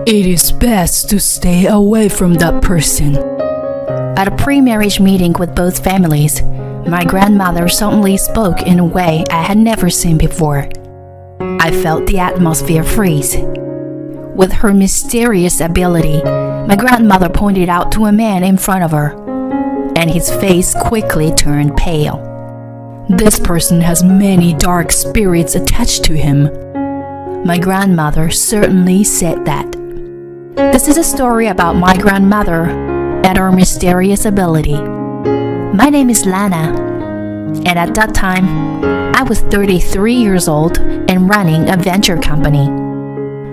It is best to stay away from that person. At a pre-marriage meeting with both families, my grandmother suddenly spoke in a way I had never seen before. I felt the atmosphere freeze. With her mysterious ability, my grandmother pointed out to a man in front of her, and his face quickly turned pale. This person has many dark spirits attached to him. My grandmother certainly said that. This is a story about my grandmother and her mysterious ability. My name is Lana, and at that time, I was 33 years old and running a venture company.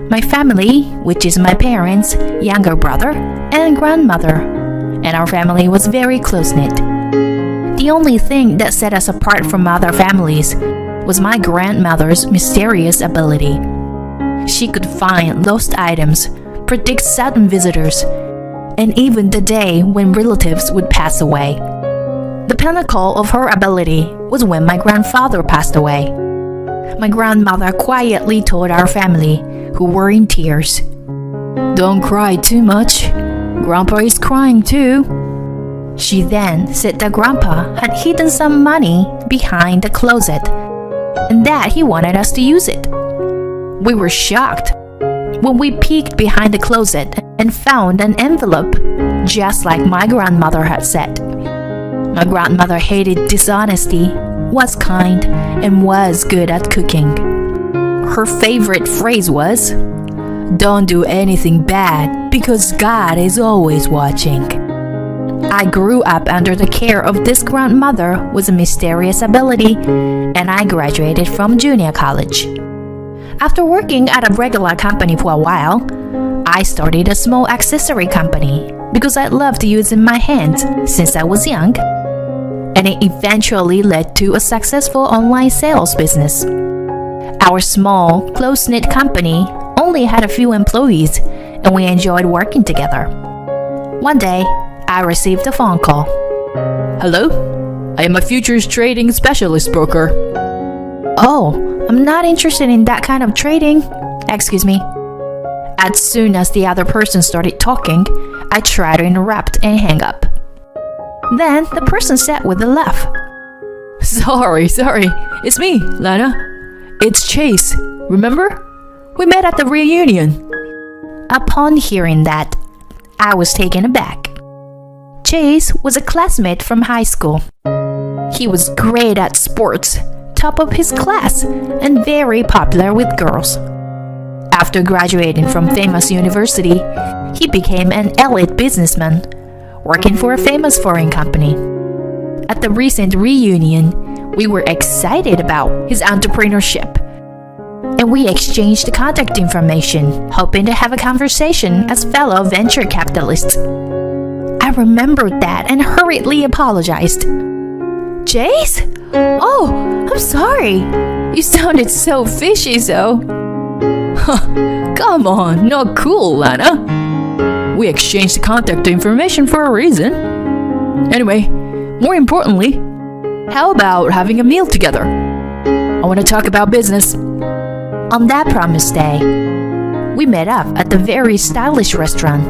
My family, which is my parents, younger brother, and grandmother, and our family was very close-knit. The only thing that set us apart from other families was my grandmother's mysterious ability. She could find lost items, predict sudden visitors, and even the day when relatives would pass away. The pinnacle of her ability was when my grandfather passed away. My grandmother quietly told our family, who were in tears, "Don't cry too much. Grandpa is crying too." She then said that Grandpa had hidden some money behind the closet and that he wanted us to use it. We were shocked when we peeked behind the closet and found an envelope, just like my grandmother had said. My grandmother hated dishonesty, was kind, and was good at cooking. Her favorite phrase was, "Don't do anything bad because God is always watching." I grew up under the care of this grandmother with a mysterious ability, and I graduated from junior college. After working at a regular company for a while, I started a small accessory company because I loved using my hands since I was young, and it eventually led to a successful online sales business. Our small, close-knit company only had a few employees, and we enjoyed working together. One day, I received a phone call. "Hello? I am a futures trading specialist broker." "Oh, I'm not interested in that kind of trading. Excuse me." As soon as the other person started talking, I tried to interrupt and hang up. Then the person said with a laugh, Sorry, it's me, Lana. It's Chase, remember? We met at the reunion." Upon hearing that, I was taken aback. Chase was a classmate from high school. He was great at sports, top of his class, and very popular with girls. After graduating from famous university, he became an elite businessman, working for a famous foreign company. At the recent reunion, we were excited about his entrepreneurship, and we exchanged contact information, hoping to have a conversation as fellow venture capitalists. I remembered that and hurriedly apologized. "Chase? Oh, I'm sorry. You sounded so fishy, so." Come on, not cool, Lana. We exchanged contact information for a reason. Anyway, more importantly, how about having a meal together? I want to talk about business. On that promised day, we met up at the very stylish restaurant.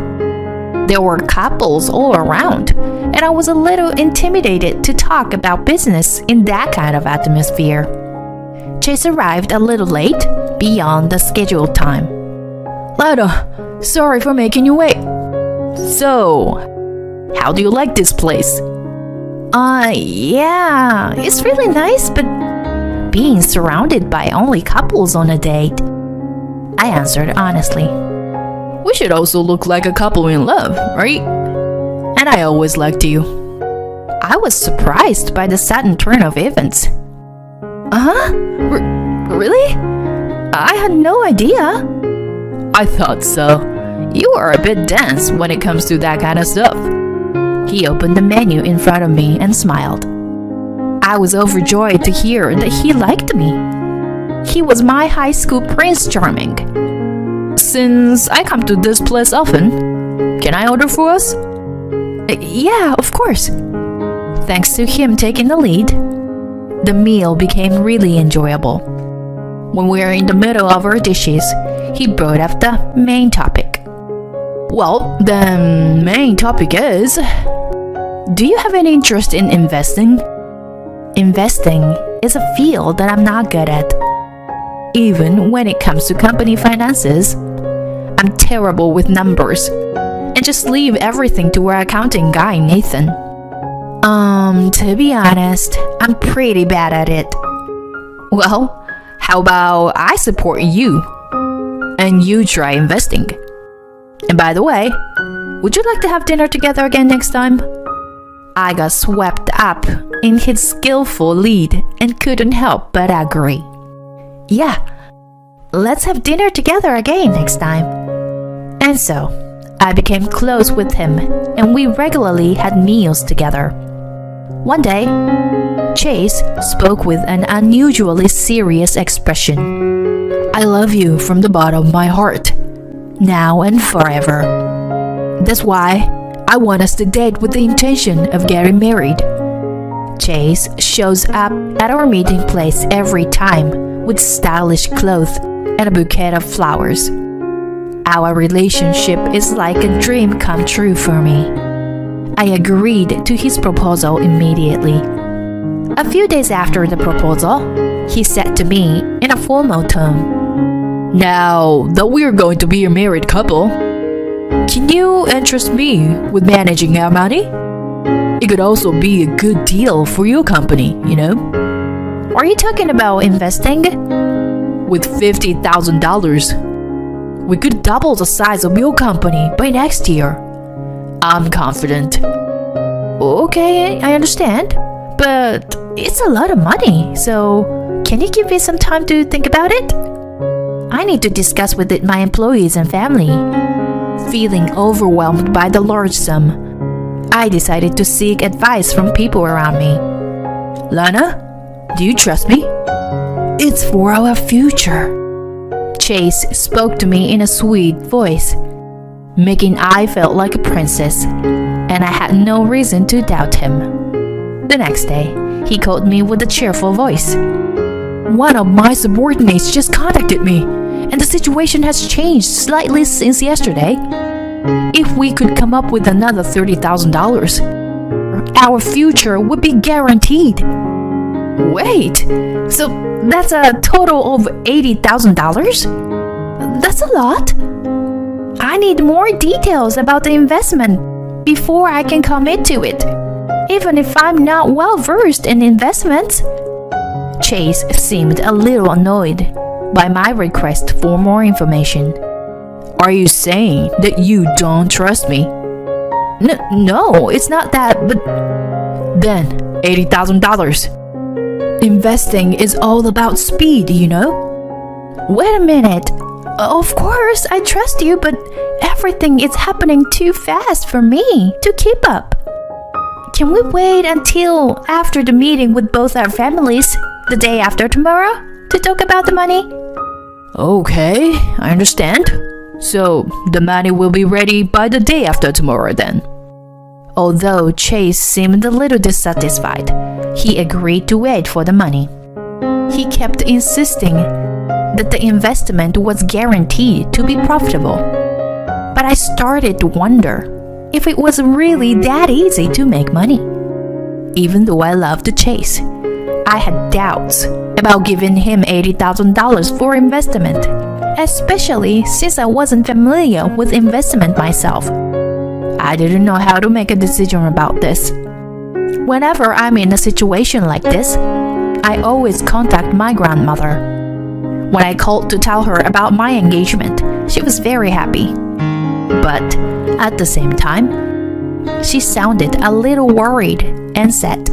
There were couples all around, and I was a little intimidated to talk about business in that kind of atmosphere. Chase arrived a little late, beyond the scheduled time. "Lana, sorry for making you wait. So, how do you like this place?" Yeah, it's really nice, but being surrounded by only couples on a date," I answered honestly. "We should also look like a couple in love, right? And I always liked you." I was surprised by the sudden turn of events. Really? I had no idea." "I thought so. You are a bit dense when it comes to that kind of stuff." He opened the menu in front of me and smiled. I was overjoyed to hear that he liked me. He was my high school Prince Charming. "Since I come to this place often, can I order for us?" Yeah, of course." Thanks to him taking the lead, the meal became really enjoyable. When we were in the middle of our dishes, he brought up the main topic, Well, the main topic is, do you have any interest in investing? Investing is a field that I'm not good at. Even when it comes to company finances, I'm terrible with numbers and just leave everything to our accounting guy, Nathan. To be honest, I'm pretty bad at it. Well, how about I support you and you try investing? And by the way, would you like to have dinner together again next time? I got swept up in his skillful lead and couldn't help but agree. Yeah, let's have dinner together again next time. And so, I became close with him and we regularly had meals together. One day, Chase spoke with an unusually serious expression. I love you from the bottom of my heart, now and forever. That's why I want us to date with the intention of getting married. Chase shows up at our meeting place every time with stylish clothes and a bouquet of flowers. Our relationship is like a dream come true for me. I agreed to his proposal immediately. A few days after the proposal, he said to me in a formal tone, "Now that we're going to be a married couple, can you entrust me with managing our money? It could also be a good deal for your company, you know?" "Are you talking about investing?" "With $50,000, we could double the size of your company by next year. I'm confident." "Okay, I understand. But it's a lot of money, so can you give me some time to think about it? I need to discuss with my employees and family." Feeling overwhelmed by the large sum, I decided to seek advice from people around me. "Lana, do you trust me? It's for our future." Chase spoke to me in a sweet voice, making I felt like a princess, and I had no reason to doubt him. The next day, he called me with a cheerful voice. "One of my subordinates just contacted me, and the situation has changed slightly since yesterday. If we could come up with another $30,000, our future would be guaranteed." "Wait, so that's a total of $80,000? That's a lot. I need more details about the investment before I can commit to it, even if I'm not well versed in investments." Chase seemed a little annoyed by my request for more information. "Are you saying that you don't trust me?" No, it's not that, but then $80,000. Investing is all about speed, you know? Wait a minute. Of course, I trust you, but everything is happening too fast for me to keep up. Can we wait until after the meeting with both our families, the day after tomorrow, to talk about the money? Okay, I understand. So the money will be ready by the day after tomorrow then. Although Chase seemed a little dissatisfied, he agreed to wait for the money. He kept insisting that the investment was guaranteed to be profitable. But I started to wonder if it was really that easy to make money. Even though I loved Chase, I had doubts about giving him $80,000 for investment, especially since I wasn't familiar with investment myself. I didn't know how to make a decision about this. Whenever I'm in a situation like this, I always contact my grandmother. When I called to tell her about my engagement, she was very happy. But at the same time, she sounded a little worried and said,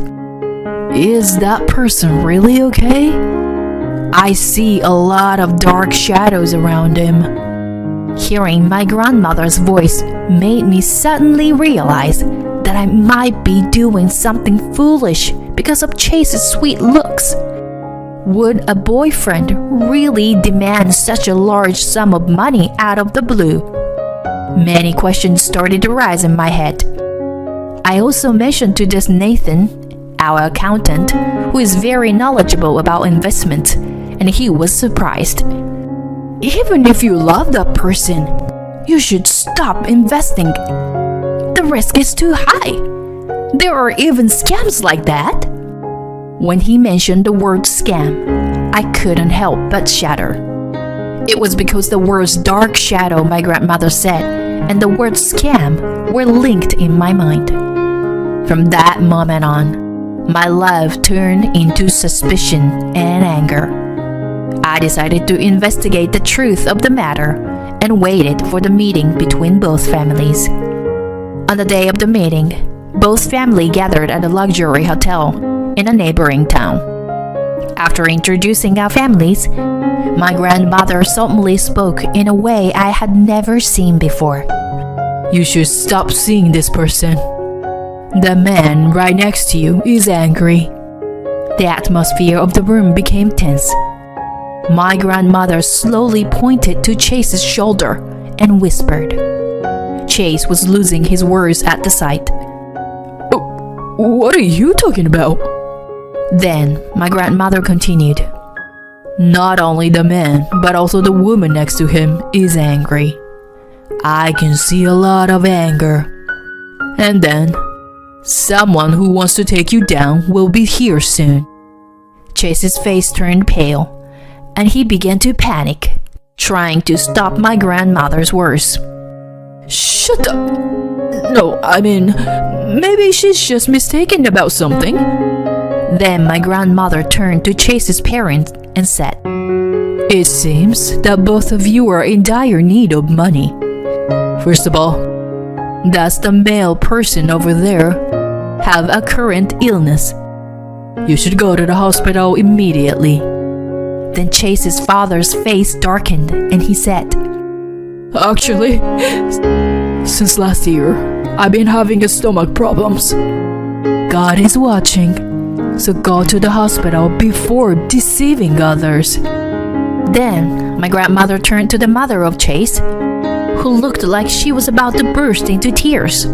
"Is that person really okay? I see a lot of dark shadows around him." Hearing my grandmother's voice made me suddenly realize that I might be doing something foolish because of Chase's sweet looks. Would a boyfriend really demand such a large sum of money out of the blue? Many questions started to rise in my head. I also mentioned to this Nathan, our accountant, who is very knowledgeable about investments, and he was surprised. "Even if you love that person, You should stop investing. The risk is too high. There are even scams like that." When he mentioned the word scam, I couldn't help but shudder. It was because the words dark shadow my grandmother said and the word scam were linked in my mind. From that moment on, my love turned into suspicion and anger. I decided to investigate the truth of the matter and waited for the meeting between both families. On the day of the meeting, both families gathered at a luxury hotel in a neighboring town. After introducing our families, my grandmother solemnly spoke in a way I had never seen before. "You should stop seeing this person. The man right next to you is angry." The atmosphere of the room became tense. My grandmother slowly pointed to Chase's shoulder and whispered. Chase was losing his words at the sight. "What are you talking about?" Then my grandmother continued. "Not only the man, but also the woman next to him is angry. I can see a lot of anger. And then, someone who wants to take you down will be here soon." Chase's face turned pale, and he began to panic, trying to stop my grandmother's words. "Shut up! No, I mean, maybe she's just mistaken about something." Then my grandmother turned to Chase's parents and said, "It seems that both of you are in dire need of money. First of all, does the male person over there have a current illness? You should go to the hospital immediately." Then Chase's father's face darkened and he said, "Actually, since last year, I've been having stomach problems. God is watching, so go to the hospital before deceiving others." Then my grandmother turned to the mother of Chase, who looked like she was about to burst into tears.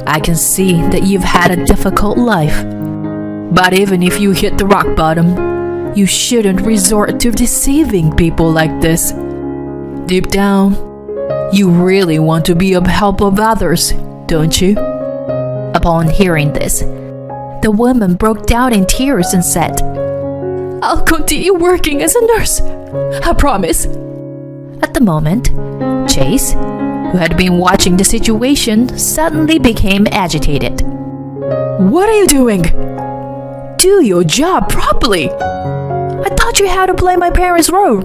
"I can see that you've had a difficult life. But even if you hit the rock bottom, you shouldn't resort to deceiving people like this. Deep down, you really want to be of help of others, don't you?" Upon hearing this, the woman broke down in tears and said, "I'll continue working as a nurse. I promise." At the moment, Chase, who had been watching the situation, suddenly became agitated. "What are you doing? Do your job properly. I taught you how to play my parents' role."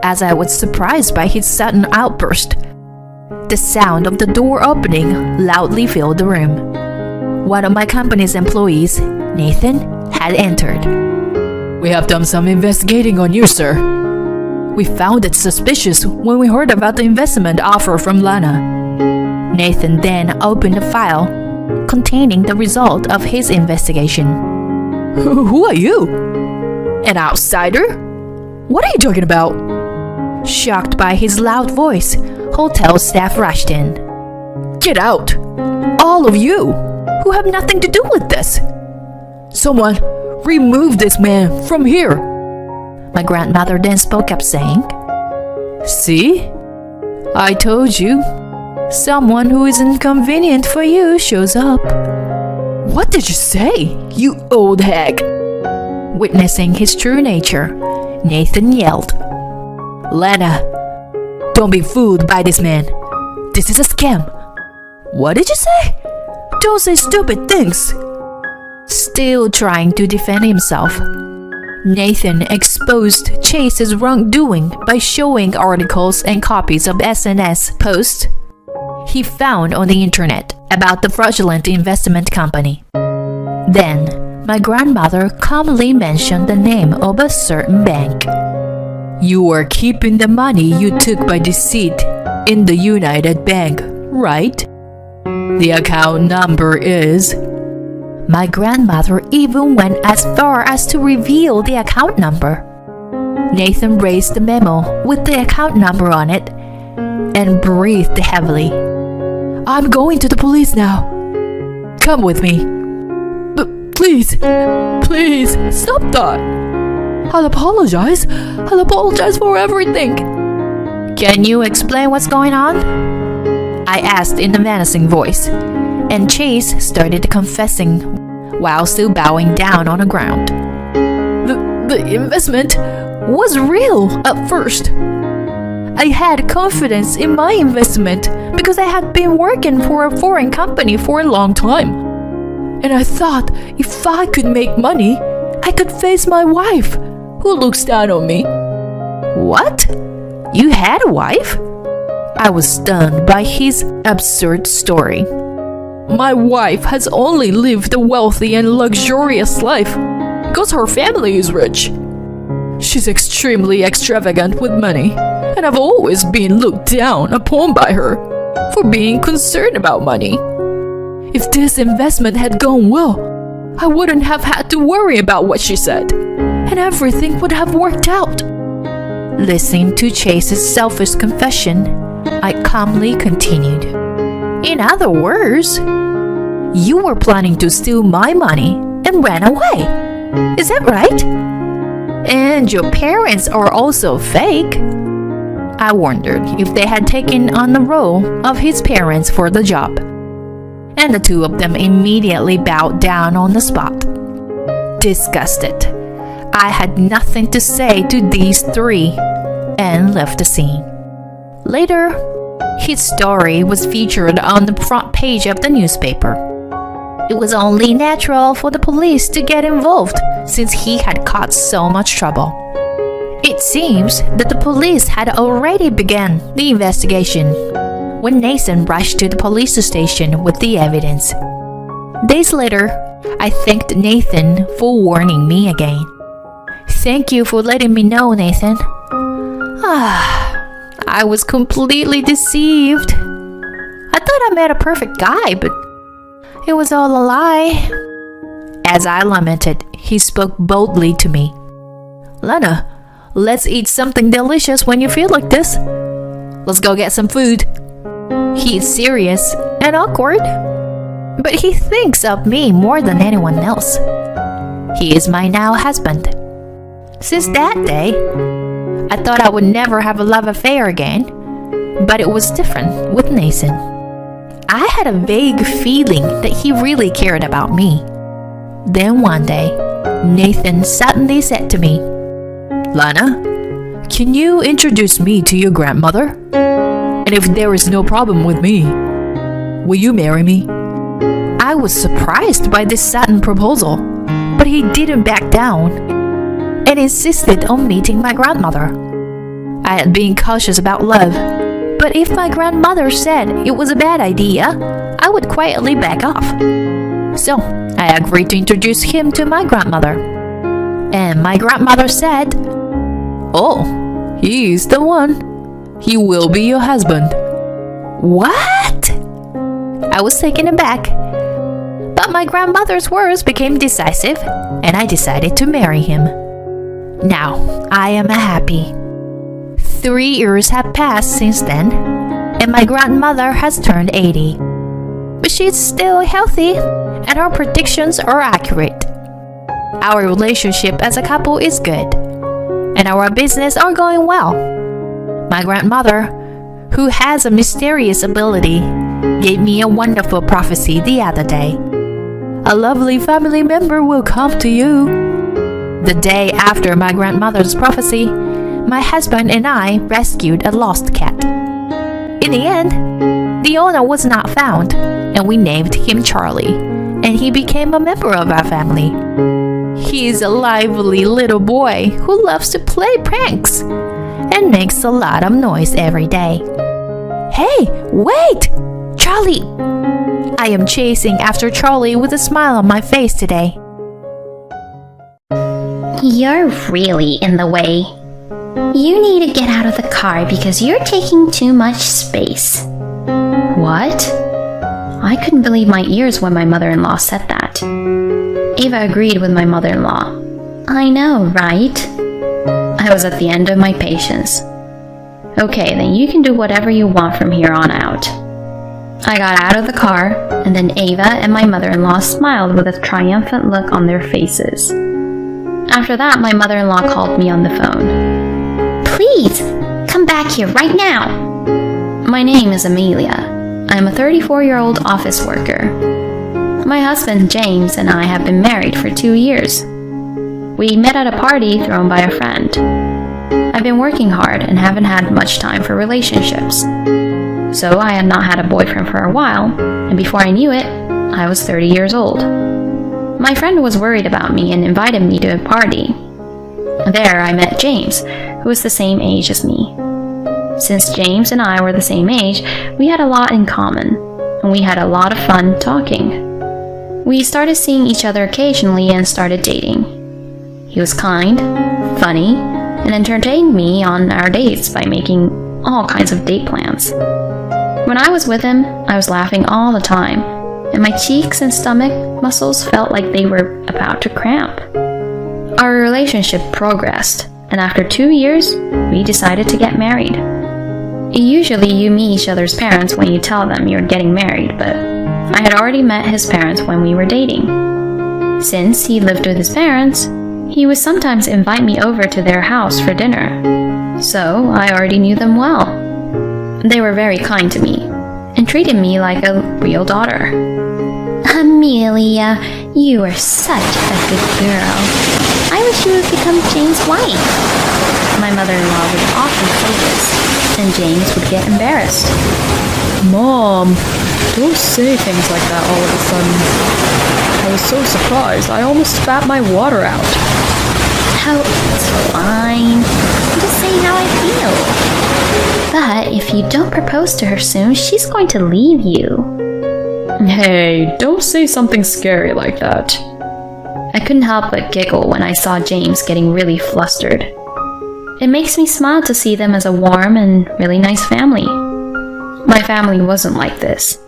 As I was surprised by his sudden outburst, the sound of the door opening loudly filled the room. One of my company's employees, Nathan, had entered. "We have done some investigating on you, sir. We found it suspicious when we heard about the investment offer from Lana." Nathan then opened a file containing the result of his investigation. "Who are you? An outsider? What are you talking about?" Shocked by his loud voice, hotel staff rushed in. "Get out! All of you who have nothing to do with this! Someone remove this man from here!" My grandmother then spoke up saying, "See? I told you. Someone who is inconvenient for you shows up." "What did you say, you old hag?" Witnessing his true nature, Nathan yelled, "Lana, don't be fooled by this man. This is a scam." "What did you say? Don't say stupid things." Still trying to defend himself, Nathan exposed Chase's wrongdoing by showing articles and copies of SNS posts he found on the internet about the fraudulent investment company. Then, my grandmother calmly mentioned the name of a certain bank. "You are keeping the money you took by deceit in the United Bank, right? The account number is..." My grandmother even went as far as to reveal the account number. Nathan raised the memo with the account number on it and breathed heavily. "I'm going to the police now. Come with me. Please, please, stop that. I'll apologize for everything." Can you explain what's going on? I asked in a menacing voice, and Chase started confessing while still bowing down on the ground. The investment was real at first. I had confidence in my investment because I had been working for a foreign company for a long time. And I thought if I could make money, I could face my wife, who looks down on me. What? You had a wife? I was stunned by his absurd story. My wife has only lived a wealthy and luxurious life because her family is rich. She's extremely extravagant with money, and I've always been looked down upon by her for being concerned about money. If this investment had gone well, I wouldn't have had to worry about what she said, and everything would have worked out. Listening to Chase's selfish confession, I calmly continued. In other words, you were planning to steal my money and ran away. Is that right? And your parents are also fake. I wondered if they had taken on the role of his parents for the job. And the two of them immediately bowed down on the spot. Disgusted, I had nothing to say to these three and left the scene. Later, his story was featured on the front page of the newspaper. It was only natural for the police to get involved since he had caused so much trouble. It seems that the police had already begun the investigation when Nathan rushed to the police station with the evidence. Days later, I thanked Nathan for warning me again. Thank you for letting me know, Nathan. I was completely deceived. I thought I met a perfect guy, but it was all a lie. As I lamented, he spoke boldly to me. Lana, let's eat something delicious when you feel like this. Let's go get some food. He's serious and awkward, but he thinks of me more than anyone else. He is my now husband. Since that day, I thought I would never have a love affair again, but it was different with Nathan. I had a vague feeling that he really cared about me. Then one day, Nathan suddenly said to me, Lana, can you introduce me to your grandmother? And if there is no problem with me, will you marry me? I was surprised by this sudden proposal, but he didn't back down and insisted on meeting my grandmother. I had been cautious about love, but if my grandmother said it was a bad idea, I would quietly back off. So I agreed to introduce him to my grandmother. And my grandmother said, Oh, he's the one. He will be your husband. What? I was taken aback. But my grandmother's words became decisive, and I decided to marry him. Now, I am happy. 3 years have passed since then, and my grandmother has turned 80. But she's still healthy, and her predictions are accurate. Our relationship as a couple is good, and our business are going well. My grandmother, who has a mysterious ability, gave me a wonderful prophecy the other day. A lovely family member will come to you. The day after my grandmother's prophecy, my husband and I rescued a lost cat. In the end, the owner was not found, and we named him Charlie, and he became a member of our family. He is a lively little boy who loves to play pranks and makes a lot of noise every day. Hey, wait! Charlie! I am chasing after Charlie with a smile on my face today. You're really in the way. You need to get out of the car because you're taking too much space. What? I couldn't believe my ears when my mother-in-law said that. Ava agreed with my mother-in-law. I know, right? I was at the end of my patience. Okay, then you can do whatever you want from here on out. I got out of the car, and then Ava and my mother-in-law smiled with a triumphant look on their faces. After that, my mother-in-law called me on the phone. Please, come back here right now. My name is Amelia. I'm a 34-year-old office worker. My husband, James, and I have been married for 2 years. We met at a party thrown by a friend. I've been working hard and haven't had much time for relationships. So I had not had a boyfriend for a while, and before I knew it, I was 30 years old. My friend was worried about me and invited me to a party. There I met James, who was the same age as me. Since James and I were the same age, we had a lot in common, and we had a lot of fun talking. We started seeing each other occasionally and started dating. He was kind, funny, and entertained me on our dates by making all kinds of date plans. When I was with him, I was laughing all the time, and my cheeks and stomach muscles felt like they were about to cramp. Our relationship progressed, and after 2 years, we decided to get married. Usually you meet each other's parents when you tell them you're getting married, but I had already met his parents when we were dating. Since he lived with his parents, he would sometimes invite me over to their house for dinner, so I already knew them well. They were very kind to me and treated me like a real daughter. Amelia, you are such a good girl. I wish you would become James' wife. My mother-in-law would often say this, and James would get embarrassed. Mom, don't say things like that all of a sudden. I was so surprised, I almost spat my water out. Oh, it's fine. I'm just saying how I feel. But if you don't propose to her soon, she's going to leave you. Hey, don't say something scary like that. I couldn't help but giggle when I saw James getting really flustered. It makes me smile to see them as a warm and really nice family. My family wasn't like this,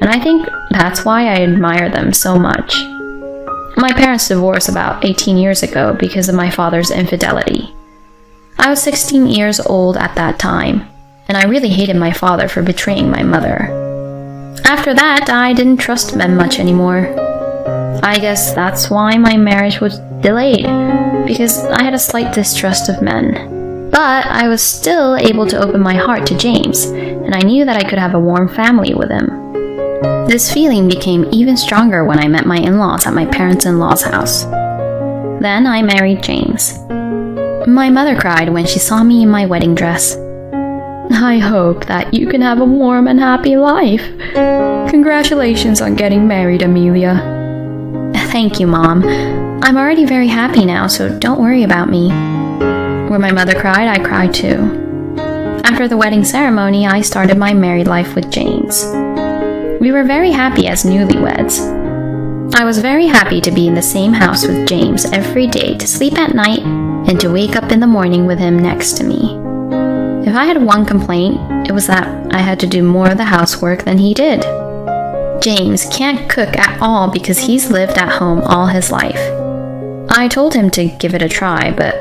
and I think that's why I admire them so much. My parents divorced about 18 years ago because of my father's infidelity. I was 16 years old at that time, and I really hated my father for betraying my mother. After that, I didn't trust men much anymore. I guess that's why my marriage was delayed, because I had a slight distrust of men. But I was still able to open my heart to James, and I knew that I could have a warm family with him. This feeling became even stronger when I met my in-laws at my parents-in-law's house. Then I married James. My mother cried when she saw me in my wedding dress. I hope that you can have a warm and happy life. Congratulations on getting married, Amelia. Thank you, Mom. I'm already very happy now, so don't worry about me. When my mother cried, I cried too. After the wedding ceremony, I started my married life with James. We were very happy as newlyweds. I was very happy to be in the same house with James every day, to sleep at night, and to wake up in the morning with him next to me. If I had one complaint, it was that I had to do more of the housework than he did. James can't cook at all because he's lived at home all his life. I told him to give it a try, but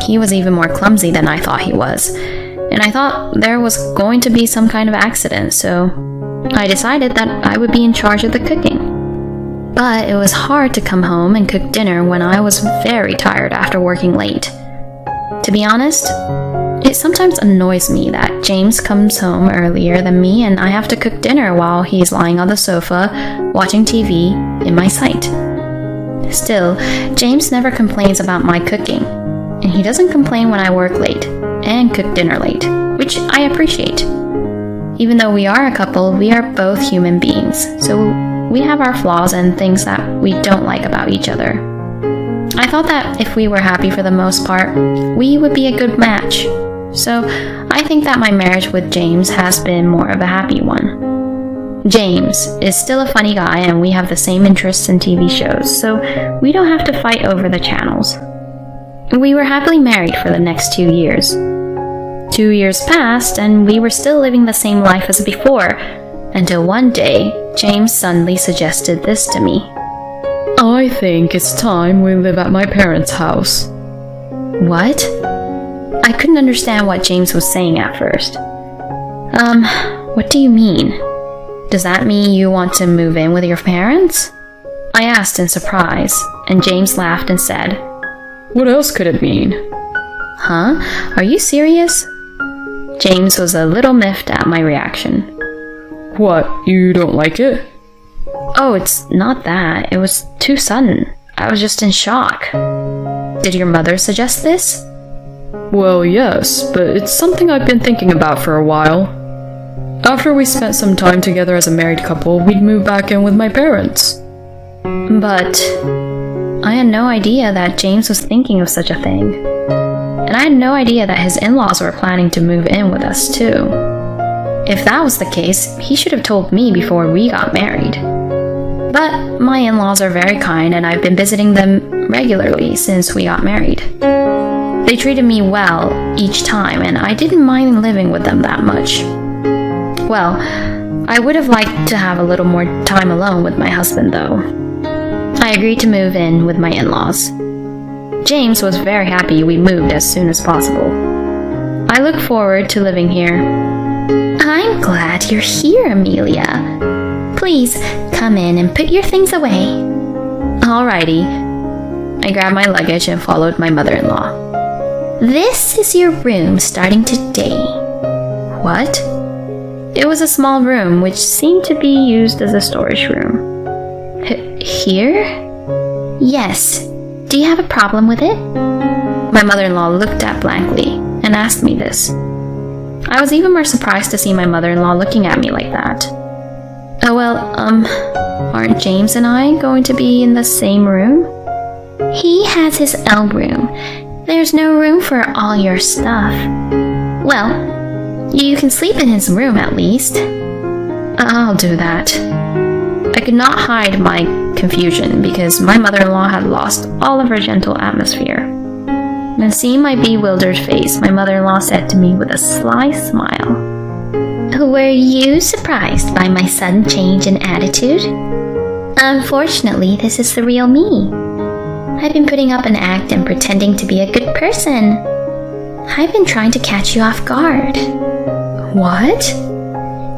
he was even more clumsy than I thought he was, and I thought there was going to be some kind of accident, so I decided that I would be in charge of the cooking. But it was hard to come home and cook dinner when I was very tired after working late. To be honest, it sometimes annoys me that James comes home earlier than me and I have to cook dinner while he's lying on the sofa watching TV in my sight. Still, James never complains about my cooking, and he doesn't complain when I work late and cook dinner late, which I appreciate. Even though we are a couple, we are both human beings, so we have our flaws and things that we don't like about each other. I thought that if we were happy for the most part, we would be a good match. So I think that my marriage with James has been more of a happy one. James is still a funny guy and we have the same interests in TV shows, so we don't have to fight over the channels. We were happily married for the next 2 years. 2 years passed and we were still living the same life as before, until one day, James suddenly suggested this to me. I think it's time we live at my parents' house. What? I couldn't understand what James was saying at first. What do you mean? Does that mean you want to move in with your parents? I asked in surprise, and James laughed and said, What else could it mean? Huh? Are you serious? James was a little miffed at my reaction. What, you don't like it? Oh, it's not that. It was too sudden. I was just in shock. Did your mother suggest this? Well, yes, but it's something I've been thinking about for a while. After we spent some time together as a married couple, we'd move back in with my parents. But I had no idea that James was thinking of such a thing. And I had no idea that his in-laws were planning to move in with us too. If that was the case, he should have told me before we got married. But my in-laws are very kind and I've been visiting them regularly since we got married. They treated me well each time and I didn't mind living with them that much. Well, I would have liked to have a little more time alone with my husband though. I agreed to move in with my in-laws. James was very happy we moved as soon as possible. I look forward to living here. I'm glad you're here, Amelia. Please come in and put your things away. Alrighty. I grabbed my luggage and followed my mother-in-law. This is your room starting today. What? It was a small room which seemed to be used as a storage room. Here? Yes. Do you have a problem with it? My mother-in-law looked at blankly and asked me this. I was even more surprised to see my mother-in-law looking at me like that. Oh well, aren't James and I going to be in the same room? He has his own room. There's no room for all your stuff. Well, you can sleep in his room at least. I'll do that. I could not hide my confusion because my mother-in-law had lost all of her gentle atmosphere. When seeing my bewildered face, my mother-in-law said to me with a sly smile, "Were you surprised by my sudden change in attitude? Unfortunately, this is the real me. I've been putting up an act and pretending to be a good person. I've been trying to catch you off guard." What?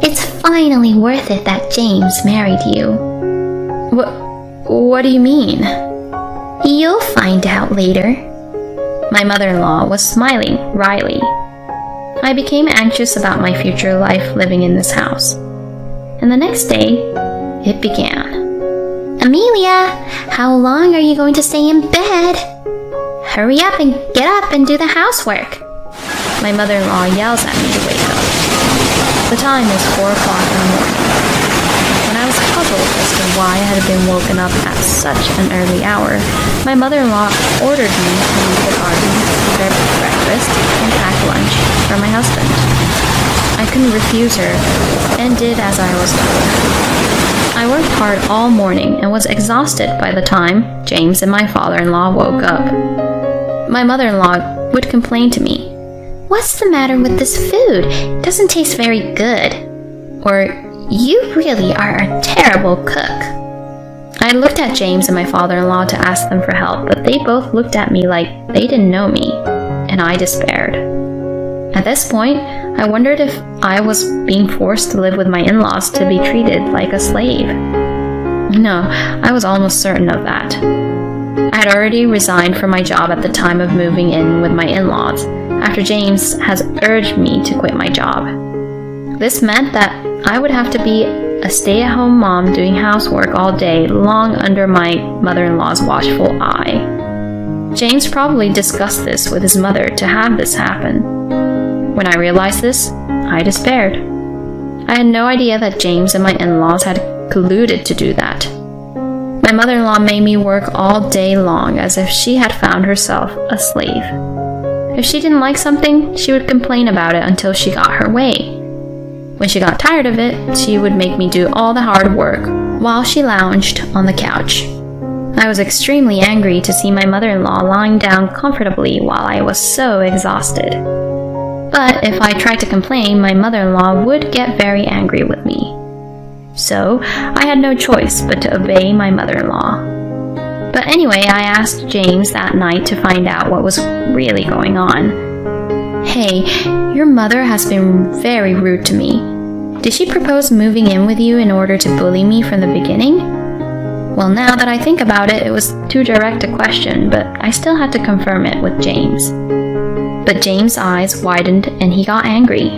It's finally worth it that James married you. What do you mean? You'll find out later. My mother-in-law was smiling wryly. I became anxious about my future life living in this house. And the next day, it began. "Amelia, how long are you going to stay in bed? Hurry up and get up and do the housework." My mother-in-law yells at me to wake up. The time is 4 o'clock in the morning. When I was puzzled as to why I had been woken up at such an early hour, my mother-in-law ordered me to leave the garden, prepare breakfast, and pack lunch for my husband. I couldn't refuse her, and did as I was told. I worked hard all morning and was exhausted by the time James and my father-in-law woke up. My mother-in-law would complain to me, "What's the matter with this food? It doesn't taste very good." Or, "You really are a terrible cook." I looked at James and my father-in-law to ask them for help, but they both looked at me like they didn't know me, and I despaired. At this point, I wondered if I was being forced to live with my in-laws to be treated like a slave. No, I was almost certain of that. I had already resigned from my job at the time of moving in with my in-laws, after James has urged me to quit my job. This meant that I would have to be a stay-at-home mom doing housework all day, long under my mother-in-law's watchful eye. James probably discussed this with his mother to have this happen. When I realized this, I despaired. I had no idea that James and my in-laws had colluded to do that. My mother-in-law made me work all day long as if she had found herself a slave. If she didn't like something, she would complain about it until she got her way. When she got tired of it, she would make me do all the hard work while she lounged on the couch. I was extremely angry to see my mother-in-law lying down comfortably while I was so exhausted. But if I tried to complain, my mother-in-law would get very angry with me. So I had no choice but to obey my mother-in-law. But anyway, I asked James that night to find out what was really going on. "Hey, your mother has been very rude to me. Did she propose moving in with you in order to bully me from the beginning?" Well, now that I think about it, it was too direct a question, but I still had to confirm it with James. But James' eyes widened and he got angry.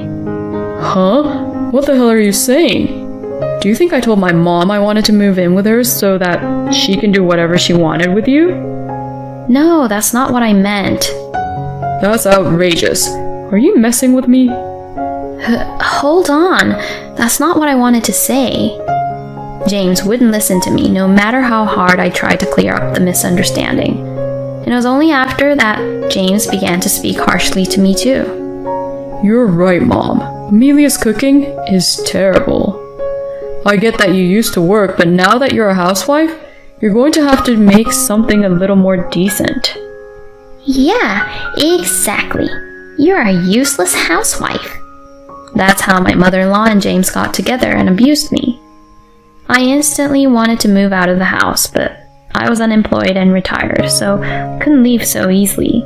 Huh? What the hell are you saying? Do you think I told my mom I wanted to move in with her so that she can do whatever she wanted with you? No, that's not what I meant. That's outrageous. Are you messing with me? Hold on. That's not what I wanted to say. James wouldn't listen to me, no matter how hard I tried to clear up the misunderstanding. And it was only after that James began to speak harshly to me too. You're right, Mom. Amelia's cooking is terrible. I get that you used to work, but now that you're a housewife, you're going to have to make something a little more decent. Yeah, exactly. You're a useless housewife. That's how my mother-in-law and James got together and abused me. I instantly wanted to move out of the house, but I was unemployed and retired, so I couldn't leave so easily.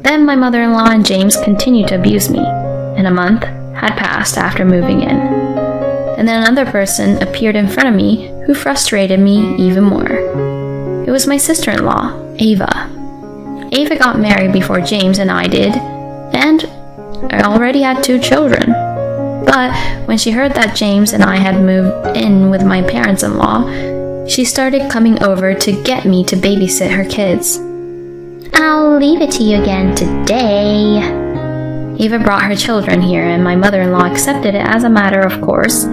Then my mother-in-law and James continued to abuse me, and a month had passed after moving in. And then another person appeared in front of me who frustrated me even more. It was my sister-in-law, Ava. Ava got married before James and I did, and I already had 2 children. But when she heard that James and I had moved in with my parents-in-law, she started coming over to get me to babysit her kids. I'll leave it to you again today. Ava brought her children here and my mother-in-law accepted it as a matter of course,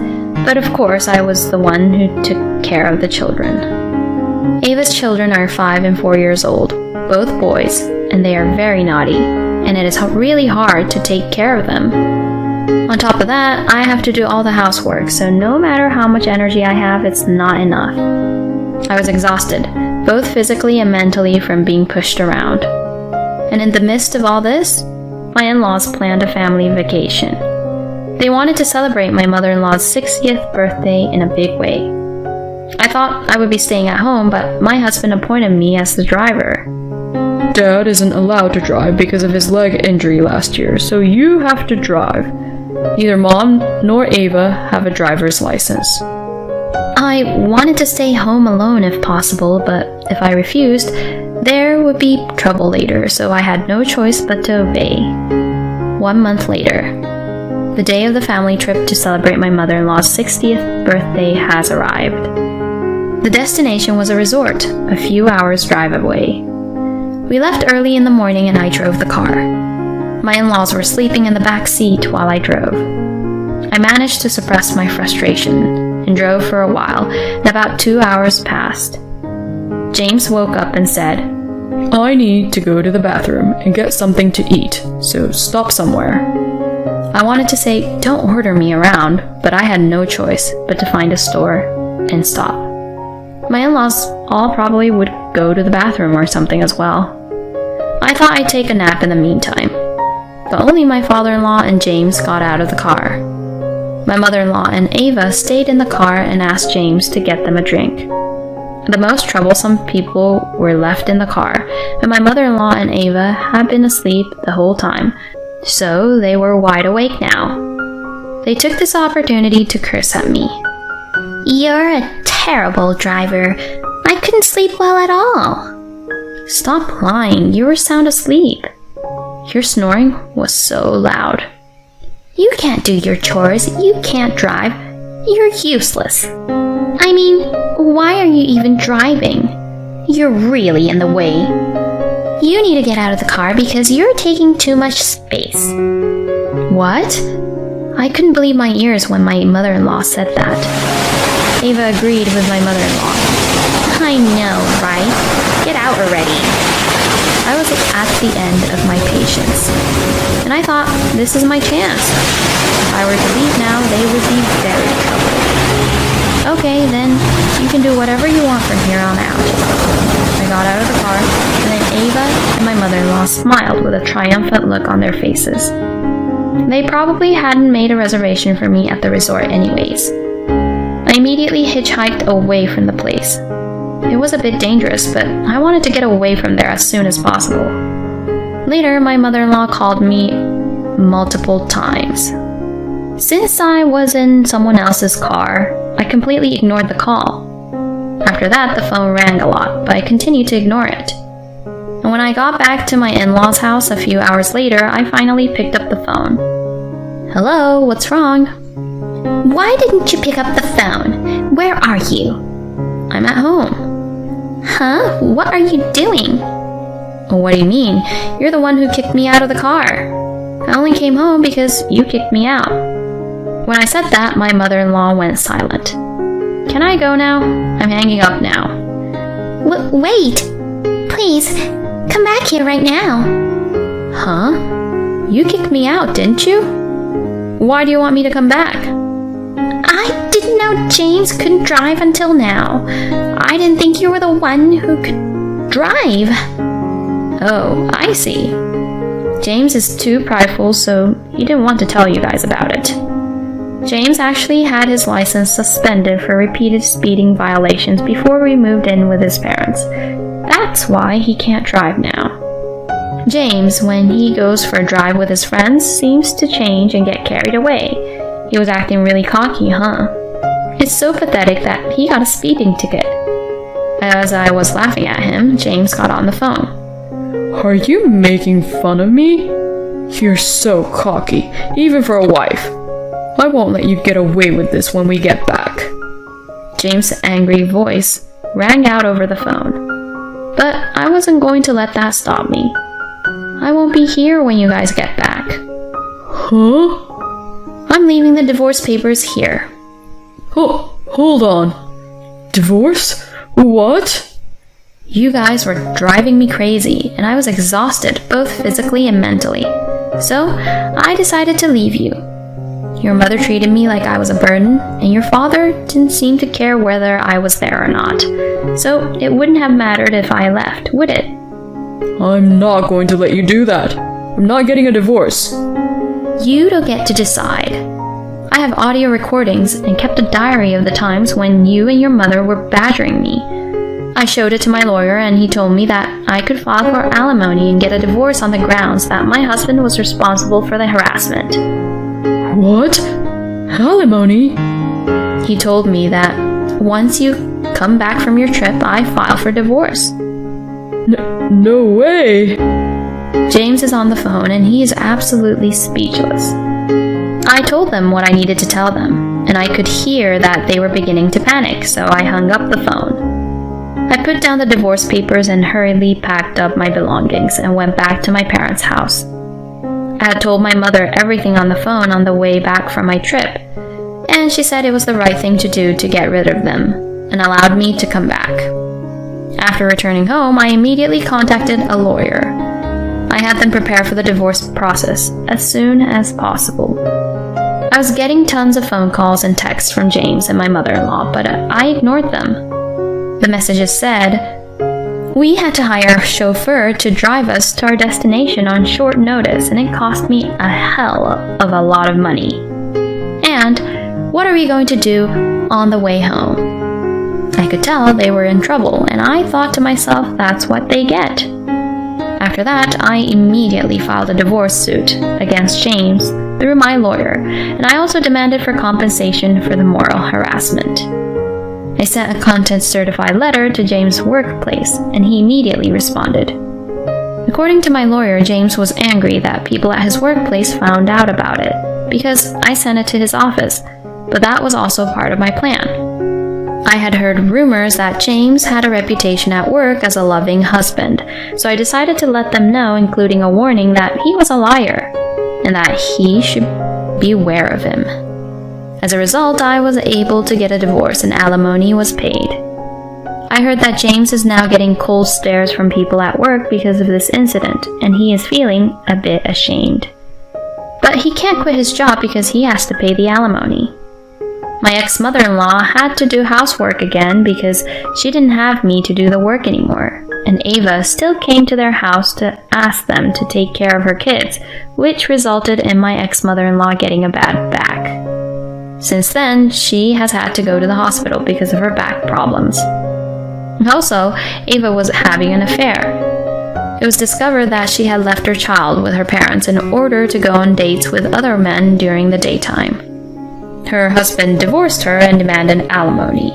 but of course I was the one who took care of the children. Ava's children are 5 and 4 years old, both boys, and they are very naughty, and it is really hard to take care of them. On top of that, I have to do all the housework, so no matter how much energy I have, it's not enough. I was exhausted, both physically and mentally from being pushed around. And in the midst of all this, my in-laws planned a family vacation. They wanted to celebrate my mother-in-law's 60th birthday in a big way. I thought I would be staying at home, but my husband appointed me as the driver. Dad isn't allowed to drive because of his leg injury last year, so you have to drive. Neither Mom nor Ava have a driver's license. I wanted to stay home alone if possible, but if I refused, there would be trouble later, so I had no choice but to obey. 1 month later, the day of the family trip to celebrate my mother-in-law's 60th birthday has arrived. The destination was a resort, a few hours' drive away. We left early in the morning and I drove the car. My in-laws were sleeping in the back seat while I drove. I managed to suppress my frustration and drove for a while, and about 2 hours passed. James woke up and said, I need to go to the bathroom and get something to eat, so stop somewhere. I wanted to say, don't order me around, but I had no choice but to find a store and stop. My in-laws all probably would go to the bathroom or something as well. I thought I'd take a nap in the meantime, but only my father-in-law and James got out of the car. My mother-in-law and Ava stayed in the car and asked James to get them a drink. The most troublesome people were left in the car, and my mother-in-law and Ava had been asleep the whole time, so they were wide awake now. They took this opportunity to curse at me. You're a terrible driver. I couldn't sleep well at all. Stop lying, you were sound asleep. Your snoring was so loud. You can't do your chores, you can't drive, you're useless. I mean, why are you even driving? You're really in the way. You need to get out of the car because you're taking too much space. What? I couldn't believe my ears when my mother-in-law said that. Ava agreed with my mother-in-law. I know, right? Get out already. I was at the end of my patience, and I thought, this is my chance. If I were to leave now, they would be very troubled. Okay, then you can do whatever you want from here on out. I got out of the car, and then Ava and my mother-in-law smiled with a triumphant look on their faces. They probably hadn't made a reservation for me at the resort anyways. I immediately hitchhiked away from the place. It was a bit dangerous, but I wanted to get away from there as soon as possible. Later, my mother-in-law called me multiple times. Since I was in someone else's car, I completely ignored the call. After that, the phone rang a lot, but I continued to ignore it. And when I got back to my in-laws' house a few hours later, I finally picked up the phone. Hello, what's wrong? Why didn't you pick up the phone? Where are you? I'm at home. Huh? What are you doing? What do you mean? You're the one who kicked me out of the car. I only came home because you kicked me out. When I said that, my mother-in-law went silent. Can I go now? I'm hanging up now. Wait! Please, come back here right now. Huh? You kicked me out, didn't you? Why do you want me to come back? I didn't know James couldn't drive until now. I didn't think you were the one who could drive. Oh, I see. James is too prideful, so he didn't want to tell you guys about it. James actually had his license suspended for repeated speeding violations before we moved in with his parents. That's why he can't drive now. James, when he goes for a drive with his friends, seems to change and get carried away. He was acting really cocky, huh? It's so pathetic that he got a speeding ticket. As I was laughing at him, James got on the phone. Are you making fun of me? You're so cocky, even for a wife. I won't let you get away with this when we get back. James' angry voice rang out over the phone. But I wasn't going to let that stop me. I won't be here when you guys get back. Huh? I'm leaving the divorce papers here. Oh, hold on. Divorce? What? You guys were driving me crazy, and I was exhausted, both physically and mentally. So, I decided to leave you. Your mother treated me like I was a burden, and your father didn't seem to care whether I was there or not. So, it wouldn't have mattered if I left, would it? I'm not going to let you do that. I'm not getting a divorce. You don't get to decide. I have audio recordings and kept a diary of the times when you and your mother were badgering me. I showed it to my lawyer, and he told me that I could file for alimony and get a divorce on the grounds that my husband was responsible for the harassment. What? Alimony? He told me that once you come back from your trip, I file for divorce. No way! James is on the phone, and he is absolutely speechless. I told them what I needed to tell them, and I could hear that they were beginning to panic, so I hung up the phone. I put down the divorce papers and hurriedly packed up my belongings and went back to my parents' house. I had told my mother everything on the phone on the way back from my trip, and she said it was the right thing to do to get rid of them, and allowed me to come back. After returning home, I immediately contacted a lawyer. I had them prepare for the divorce process as soon as possible. I was getting tons of phone calls and texts from James and my mother-in-law, but I ignored them. The messages said, "We had to hire a chauffeur to drive us to our destination on short notice, and it cost me a hell of a lot of money. And what are we going to do on the way home?" I could tell they were in trouble, and I thought to myself, that's what they get. After that, I immediately filed a divorce suit against James through my lawyer, and I also demanded for compensation for the moral harassment. I sent a content-certified letter to James' workplace, and he immediately responded. According to my lawyer, James was angry that people at his workplace found out about it, because I sent it to his office, but that was also part of my plan. I had heard rumors that James had a reputation at work as a loving husband, so I decided to let them know, including a warning that he was a liar, and that he should beware of him. As a result, I was able to get a divorce and alimony was paid. I heard that James is now getting cold stares from people at work because of this incident, and he is feeling a bit ashamed. But he can't quit his job because he has to pay the alimony. My ex-mother-in-law had to do housework again because she didn't have me to do the work anymore, and Ava still came to their house to ask them to take care of her kids, which resulted in my ex-mother-in-law getting a bad back. Since then, she has had to go to the hospital because of her back problems. Also, Ava was having an affair. It was discovered that she had left her child with her parents in order to go on dates with other men during the daytime. Her husband divorced her and demanded alimony.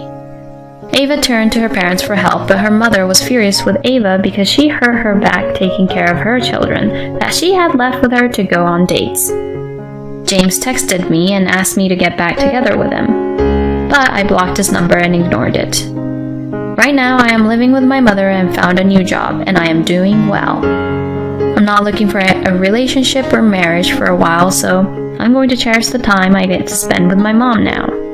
Ava turned to her parents for help, but her mother was furious with Ava because she hurt her back taking care of her children that she had left with her to go on dates. James texted me and asked me to get back together with him, but I blocked his number and ignored it. Right now, I am living with my mother and found a new job, and I am doing well. I'm not looking for a relationship or marriage for a while, so I'm going to cherish the time I get to spend with my mom now.